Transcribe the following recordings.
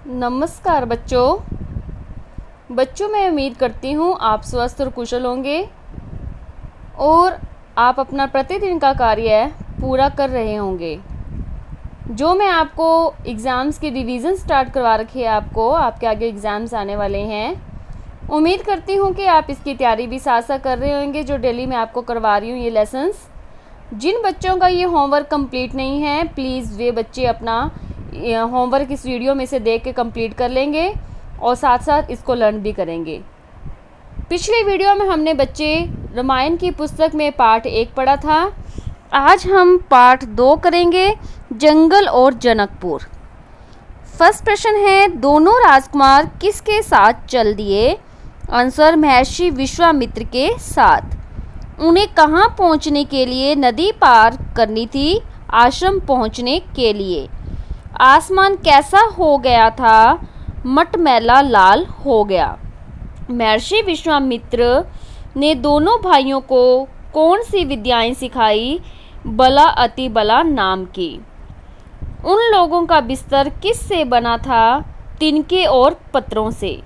नमस्कार बच्चों मैं उम्मीद करती हूँ आप स्वस्थ और कुशल होंगे और आप अपना प्रतिदिन का कार्य पूरा कर रहे होंगे। जो मैं आपको एग्ज़ाम्स की रिवीजन स्टार्ट करवा रखी है, आपके आगे एग्ज़ाम्स आने वाले हैं। उम्मीद करती हूँ कि आप इसकी तैयारी भी साथ साथ कर रहे होंगे। जो डेली मैं आपको करवा रही हूँ ये लेसन्स, जिन बच्चों का ये होमवर्क कंप्लीट नहीं है, प्लीज़ वे बच्चे अपना होमवर्क इस वीडियो में से देख के कंप्लीट कर लेंगे और साथ साथ इसको लर्न भी करेंगे। पिछले वीडियो में हमने बच्चे रामायण की पुस्तक में पार्ट 1 पढ़ा था। आज हम पार्ट 2 करेंगे, जंगल और जनकपुर। फर्स्ट प्रश्न है, दोनों राजकुमार किसके साथ चल दिए? आंसर, महर्षि विश्वामित्र के साथ। उन्हें कहाँ पहुँचने के लिए नदी पार करनी थी? आश्रम पहुँचने के लिए। आसमान कैसा हो गया था? मटमैला लाल हो गया। महर्षि विश्वामित्र ने दोनों भाइयों को कौन सी विद्याएं सिखाई? बला अति बला नाम की। उन लोगों का बिस्तर किस से बना था? तिनके और पत्रों से।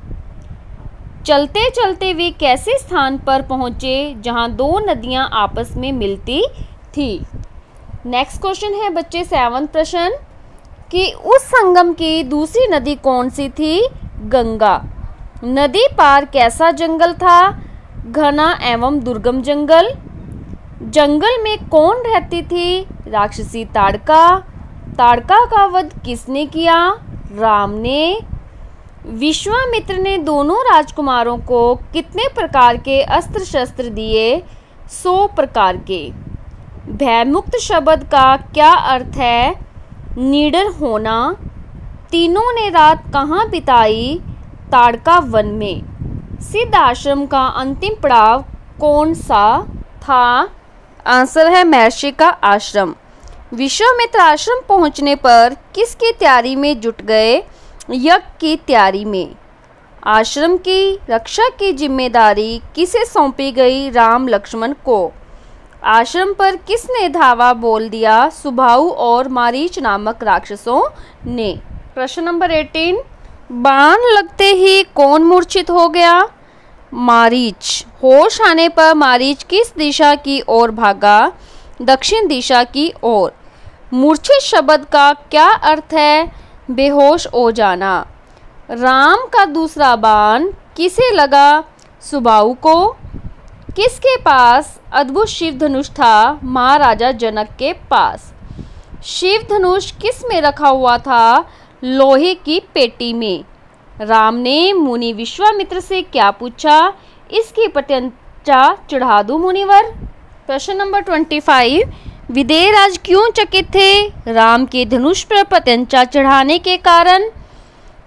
चलते चलते वे कैसे स्थान पर पहुँचे जहाँ दो नदियाँ आपस में मिलती थी? नेक्स्ट क्वेश्चन है बच्चे 7वां प्रश्न कि उस संगम की दूसरी नदी कौन सी थी? गंगा। नदी पार कैसा जंगल था? घना एवं दुर्गम जंगल। जंगल में कौन रहती थी? राक्षसी ताड़का। ताड़का का वध किसने किया? राम ने। विश्वामित्र ने दोनों राजकुमारों को कितने प्रकार के अस्त्र शस्त्र दिए? 100 प्रकार के। भयमुक्त शब्द का क्या अर्थ है? निडर होना। तीनों ने रात कहाँ बिताई? ताड़का वन में। सिद्ध आश्रम का अंतिम पड़ाव कौन सा था? आंसर है महर्षि का आश्रम। विश्वामित्र आश्रम पहुँचने पर किसकी तैयारी में जुट गए? यज्ञ की तैयारी में। आश्रम की रक्षा की जिम्मेदारी किसे सौंपी गई? राम लक्ष्मण को। आश्रम पर किसने धावा बोल दिया? सुबाहु और मारीच नामक राक्षसों ने। प्रश्न नंबर 18, बाण लगते ही कौन मूर्छित हो गया? मारीच। होश आने पर मारीच किस दिशा की ओर भागा? दक्षिण दिशा की ओर। मूर्छित शब्द का क्या अर्थ है? बेहोश हो जाना। राम का दूसरा बाण किसे लगा? सुबाहु को। किसके पास अद्भुत शिव धनुष था? महाराजा जनक के पास। शिव धनुष किस में रखा हुआ था? लोहे की पेटी में। राम ने मुनि विश्वामित्र से क्या पूछा? इसकी प्रत्यंचा चढ़ा दूं मुनिवर। प्रश्न नंबर 25, विदेहराज क्यों चकित थे? राम के धनुष पर प्रत्यंचा चढ़ाने के कारण।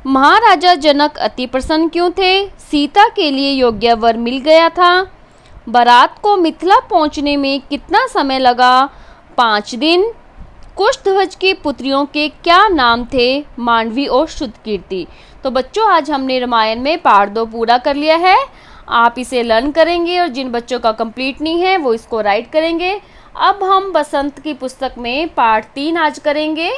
महाराजा जनक अति प्रसन्न क्यों थे? सीता के लिए योग्य वर मिल गया था। बारात को मिथिला पहुंचने में कितना समय लगा? 5 दिन। कुशध्वज की पुत्रियों के क्या नाम थे? मांडवी और श्रुतकीर्ति। तो बच्चों, आज हमने रामायण में पार्ट 2 पूरा कर लिया है। आप इसे लर्न करेंगे और जिन बच्चों का कंप्लीट नहीं है वो इसको राइट करेंगे। अब हम बसंत की पुस्तक में पार्ट 3 आज करेंगे।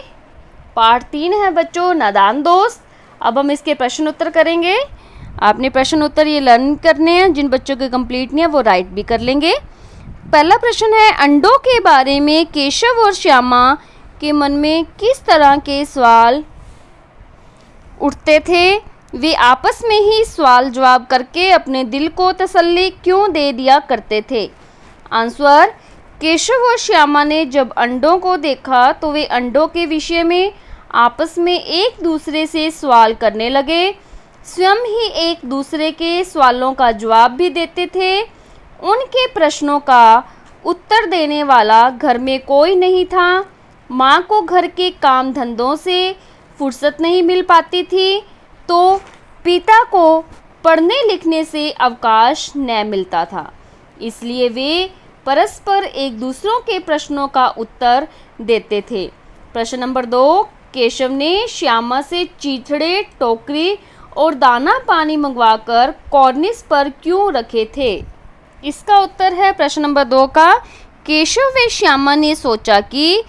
पार्ट 3 है बच्चों नादान दोस्त। अब हम इसके प्रश्न उत्तर करेंगे। आपने प्रश्न उत्तर ये लर्न करने हैं, जिन बच्चों के कंप्लीट नहीं है वो राइट भी कर लेंगे। पहला प्रश्न है, अंडों के बारे में केशव और श्यामा के मन में किस तरह के सवाल उठते थे? वे आपस में ही सवाल जवाब करके अपने दिल को तसल्ली क्यों दे दिया करते थे? आंसर, केशव और श्यामा ने जब अंडों को देखा तो वे अंडों के विषय में आपस में एक दूसरे से सवाल करने लगे। स्वयं ही एक दूसरे के सवालों का जवाब भी देते थे। उनके प्रश्नों का उत्तर देने वाला घर में कोई नहीं था। माँ को घर के काम धंधों से फुर्सत नहीं मिल पाती थी, तो पिता को पढ़ने लिखने से अवकाश न मिलता था। इसलिए वे परस्पर एक दूसरों के प्रश्नों का उत्तर देते थे। प्रश्न नंबर 2, केशव ने श्यामा से चीथड़े, टोकरी और दाना पानी मंगवाकर कॉर्निस पर क्यों रखे थे? इसका उत्तर है प्रश्न नंबर 2 का, केशव व श्यामा ने सोचा कि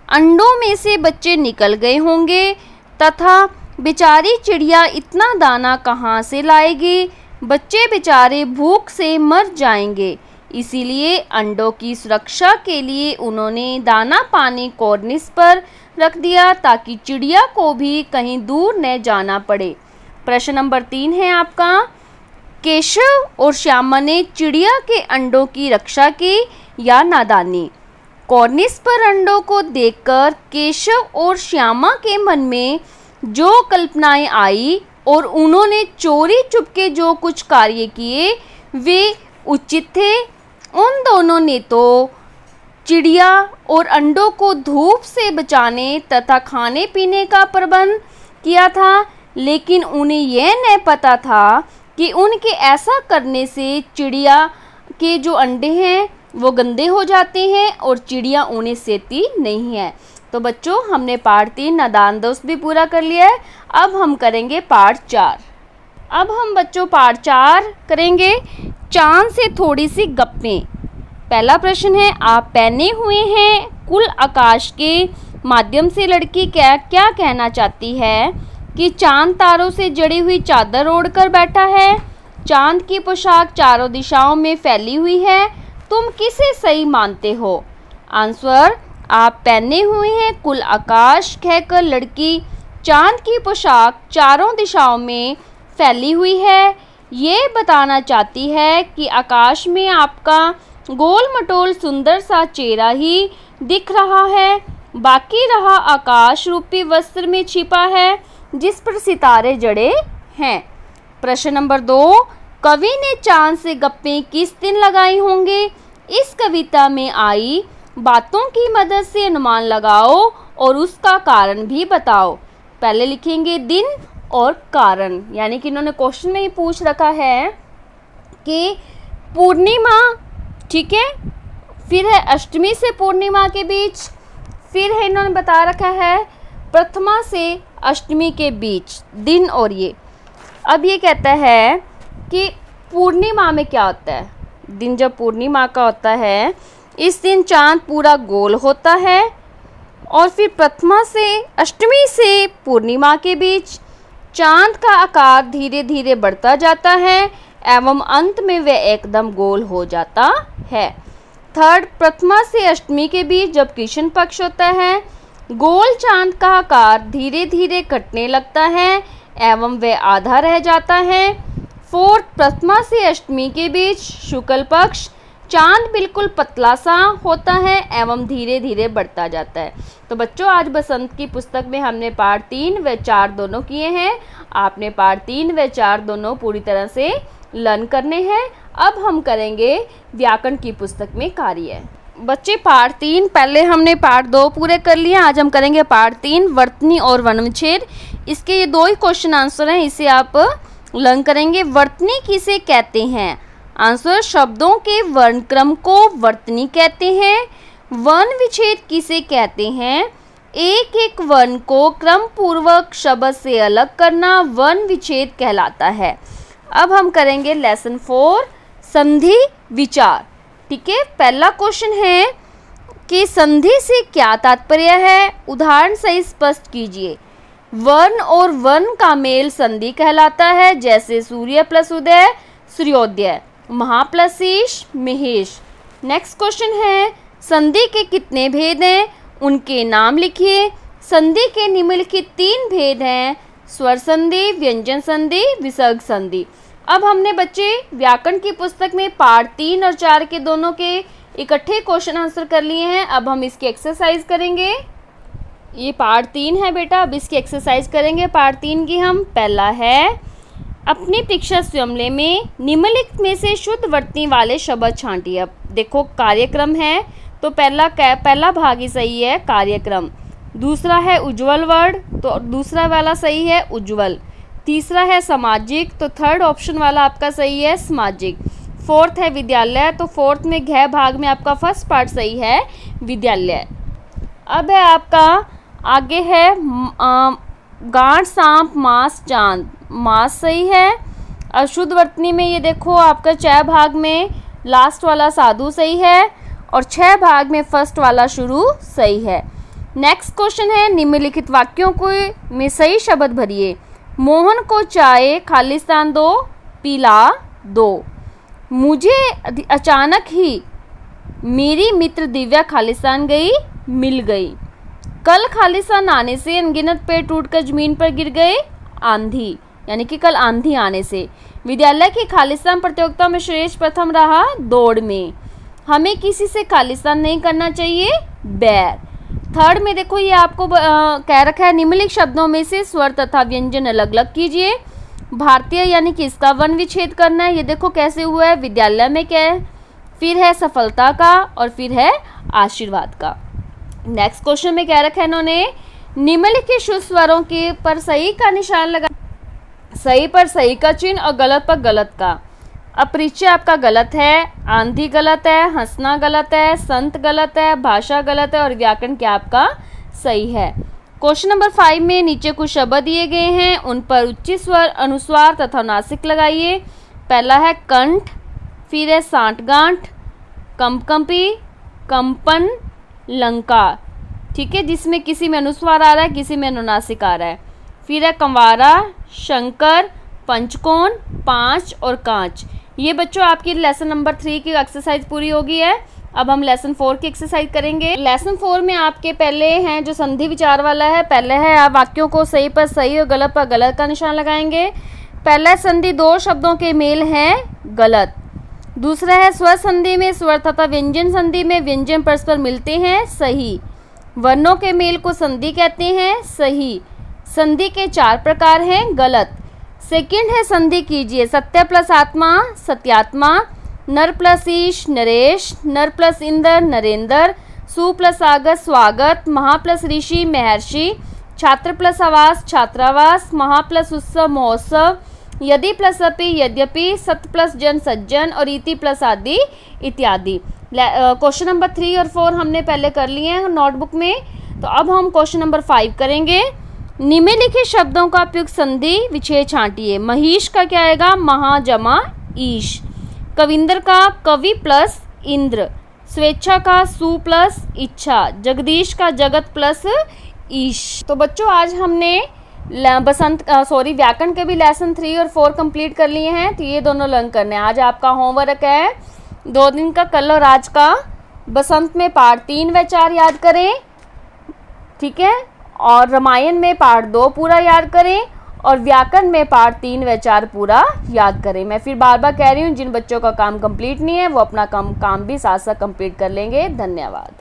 अंडों में से बच्चे निकल गए होंगे तथा बेचारी चिड़िया इतना दाना कहाँ से लाएगी, बच्चे बेचारे भूख से मर जाएंगे। इसीलिए अंडों की सुरक्षा के लिए उन्होंने दाना पानी कॉर्निस पर रख दिया ताकि चिड़िया को भी कहीं दूर न जाना पड़े। प्रश्न नंबर 3 है आपका, केशव और श्यामा ने चिड़िया के अंडों की रक्षा की या नादानी। कॉर्निस पर अंडों को देखकर केशव और श्यामा के मन में जो कल्पनाएं आई और उन्होंने चोरी चुपके जो कुछ कार्य किए वे उचित थे। उन दोनों ने तो चिड़िया और अंडों को धूप से बचाने तथा खाने पीने का प्रबंध किया था, लेकिन उन्हें यह नहीं पता था कि उनके ऐसा करने से चिड़िया के जो अंडे हैं वो गंदे हो जाते हैं और चिड़िया उन्हें सेती नहीं है। तो बच्चों, हमने पार्ट 3 नादान दोस्त भी पूरा कर लिया है। अब हम करेंगे पार्ट 4। अब हम बच्चों पार्ट 4 करेंगे, चांद से थोड़ी सी गप्पें। पहला प्रश्न है, आप पहने हुए हैं कुल आकाश के माध्यम से लड़की क्या कहना चाहती है कि चांद तारों से जड़ी हुई चादर ओढ़कर बैठा है, चांद की पोशाक चारों दिशाओं में फैली हुई है, तुम किसे सही मानते हो? आंसर, आप पहने हुए हैं कुल आकाश कहकर लड़की चांद की पोशाक चारों दिशाओं में फैली हुई है, ये बताना चाहती है कि आकाश में आपका गोल मटोल सुंदर सा चेहरा ही दिख रहा है, बाकी रहा आकाश रूपी वस्त्र में छिपा है जिस पर सितारे जड़े हैं। प्रश्न नंबर 2, कवि ने चांद से गप्पें किस दिन लगाई होंगे? इस कविता में आई बातों की मदद से अनुमान लगाओ और उसका कारण भी बताओ। पहले लिखेंगे दिन और कारण, यानी कि इन्होंने क्वेश्चन में ही पूछ रखा है कि पूर्णिमा, ठीक है, फिर है अष्टमी से पूर्णिमा के बीच, फिर है इन्होंने बता रखा है प्रथमा से अष्टमी के बीच दिन और ये। अब ये कहता है कि पूर्णिमा में क्या होता है, दिन जब पूर्णिमा का होता है इस दिन चांद पूरा गोल होता है, और फिर प्रथमा से अष्टमी से पूर्णिमा के बीच चांद का आकार धीरे धीरे बढ़ता जाता है एवं अंत में वह एकदम गोल हो जाता है। थर्ड, प्रथमा से अष्टमी के बीच जब कृष्ण पक्ष होता है गोल चांद का आकार धीरे धीरे घटने लगता है एवं वह आधा रह जाता है। फोर्थ, प्रथमा से अष्टमी के बीच शुक्ल पक्ष चांद बिल्कुल पतला सा होता है एवं धीरे धीरे बढ़ता जाता है। तो बच्चों, आज बसंत की पुस्तक में हमने पार्ट 3 व 4 दोनों किए हैं। आपने पार्ट 3 व 4 दोनों पूरी तरह से लर्न करने हैं। अब हम करेंगे व्याकरण की पुस्तक में कार्य। बच्चे, पार्ट 3 पहले हमने पार्ट 2 पूरे कर लिए, आज हम करेंगे पार्ट 3 वर्तनी और वर्णविच्छेद। इसके ये 2 ही क्वेश्चन आंसर हैं, इसे आप लर्न करेंगे। वर्तनी किसे कहते हैं? आंसर, शब्दों के वर्ण क्रम को वर्तनी कहते हैं। वर्ण विच्छेद किसे कहते हैं? एक एक वर्ण को क्रम पूर्वक शब्द से अलग करना वर्ण विच्छेद कहलाता है। अब हम करेंगे लेसन 4 संधि विचार। ठीक है, पहला क्वेश्चन है कि संधि से क्या तात्पर्य है, उदाहरण सही स्पष्ट कीजिए। वर्ण और वर्ण का मेल संधि कहलाता है, जैसे सूर्य प्लस उदय सूर्योदय, महा प्लस शीश महेश। नेक्स्ट क्वेश्चन है संधि के कितने भेद हैं, उनके नाम लिखिए। संधि के निम्नलिखित 3 भेद हैं, स्वर संधि, व्यंजन संधि, विसर्ग संधि। अब हमने बच्चे व्याकरण की पुस्तक में पार्ट 3 और 4 के दोनों के इकट्ठे क्वेश्चन आंसर कर लिए हैं। अब हम इसकी एक्सरसाइज करेंगे। ये पार्ट 3 है बेटा, अब इसकी एक्सरसाइज करेंगे पार्ट 3 की हम। पहला है अपनी परीक्षा स्वयंले में निम्नलिखित में से शुद्ध वर्तनी वाले शब्द छांटिए। अब देखो कार्यक्रम है तो पहला भाग ही सही है, कार्यक्रम। दूसरा है उज्ज्वल वर्ड, तो दूसरा वाला सही है उज्ज्वल। तीसरा है सामाजिक, तो थर्ड ऑप्शन वाला आपका सही है सामाजिक। फोर्थ है विद्यालय, तो फोर्थ में घ भाग में आपका फर्स्ट पार्ट सही है विद्यालय। अब है आपका आगे है गांठ सांप मास चांद, मास सही है। अशुद्ध वर्तनी में ये देखो आपका 6 भाग में लास्ट वाला साधु सही है और 6 भाग में फर्स्ट वाला शुरू सही है। नेक्स्ट क्वेश्चन है, निम्नलिखित वाक्यों को में सही शब्द भरिए। मोहन को चाय खालिस्तान दो, पिला दो। मुझे अचानक ही मेरी मित्र दिव्या खालिस्तान गई, मिल गई। कल खालिस्तान आने से अनगिनत पेड़ टूटकर जमीन पर गिर गए, आंधी, यानी कि कल आंधी आने से। विद्यालय की खालिस्तान प्रतियोगिता में श्रेष्ठ प्रथम रहा दौड़ में। हमें किसी से खालिस्तान नहीं करना चाहिए, बैर। थर्ड में देखो, ये आपको कह रखा है निम्नलिखित शब्दों में से स्वर तथा व्यंजन अलग अलग कीजिए। भारतीय यानी कि इसका वर्ण विच्छेद करना है, ये देखो कैसे हुआ है। विद्यालय में क्या है, फिर है सफलता का, और फिर है आशीर्वाद का। नेक्स्ट क्वेश्चन में क्या रखा है इन्होंने, निम्नलिखित शुद्ध स्वरों के पर सही का निशान लगा। सही पर सही का चिन्ह और गलत पर गलत का। अपरिचय आपका गलत है, आंधी गलत है, हंसना गलत है, संत गलत है, भाषा गलत है, और व्याकरण क्या आपका सही है। क्वेश्चन नंबर 5 में नीचे कुछ शब्द दिए गए हैं, उन पर उच्च स्वर, अनुस्वार तथा नासिक लगाइए। पहला है कंठ, फिर है सांठगांठ, कंपकंपी, कंपन, लंका, ठीक है, जिसमें किसी में अनुस्वार आ रहा है, किसी में अनुनासिक आ रहा है। फिर है कंवारा, शंकर, पंचकोण, पांच और कांच। ये बच्चों आपकी लेसन नंबर 3 की एक्सरसाइज पूरी हो गई है। अब हम लेसन 4 की एक्सरसाइज करेंगे। लेसन 4 में आपके पहले हैं जो संधि विचार वाला है। पहले है आप वाक्यों को सही पर सही और गलत पर गलत का निशान लगाएंगे। पहला संधि दो शब्दों के मेल है, गलत। दूसरा है स्वर संधि में स्वर तथा व्यंजन संधि में व्यंजन परस्पर मिलते हैं, सही। वर्णों के मेल को संधि कहते हैं, सही। संधि के 4 प्रकार हैं, गलत। सेकंड है संधि कीजिए, सत्य प्लस आत्मा, सत्यात्मा, नर प्लस ईश, नरेश, नर प्लस इंद्र, नरेंद्र, सु प्लस आगत, स्वागत, महा प्लस ऋषि, महर्षि, छात्र प्लस आवास, छात्रावास, महा प्लस उत्सव, महोत्सव, यदि प्लस अपि, यद्यपि, सत प्लस जन, सज्जन, और इति प्लस आदि इत्यादि। क्वेश्चन नंबर 3 और 4 हमने पहले कर लिए हैं नोटबुक में। तो अब हम क्वेश्चन नंबर 5 करेंगे। निम्नलिखित शब्दों का उपयुक्त संधि विच्छेद छांटिए। महिष का क्या आएगा, महा जमा ईश। कविंद्र का कवि प्लस इंद्र। स्वेच्छा का सु प्लस इच्छा। जगदीश का जगत प्लस ईश। तो बच्चों आज हमने व्याकरण के भी लेसन 3 और 4 कंप्लीट कर लिए हैं। तो ये दोनों लर्न करने हैं। आज आपका होमवर्क है 2 दिन का, कल और आज का। बसंत में पाठ 3 व 4 याद करें, ठीक है, और रामायण में पाठ 2 पूरा याद करें, और व्याकरण में पाठ 3 व 4 पूरा याद करें। मैं फिर बार बार कह रही हूँ, जिन बच्चों का काम कंप्लीट नहीं है वो अपना काम भी साथ साथ कंप्लीट कर लेंगे। धन्यवाद।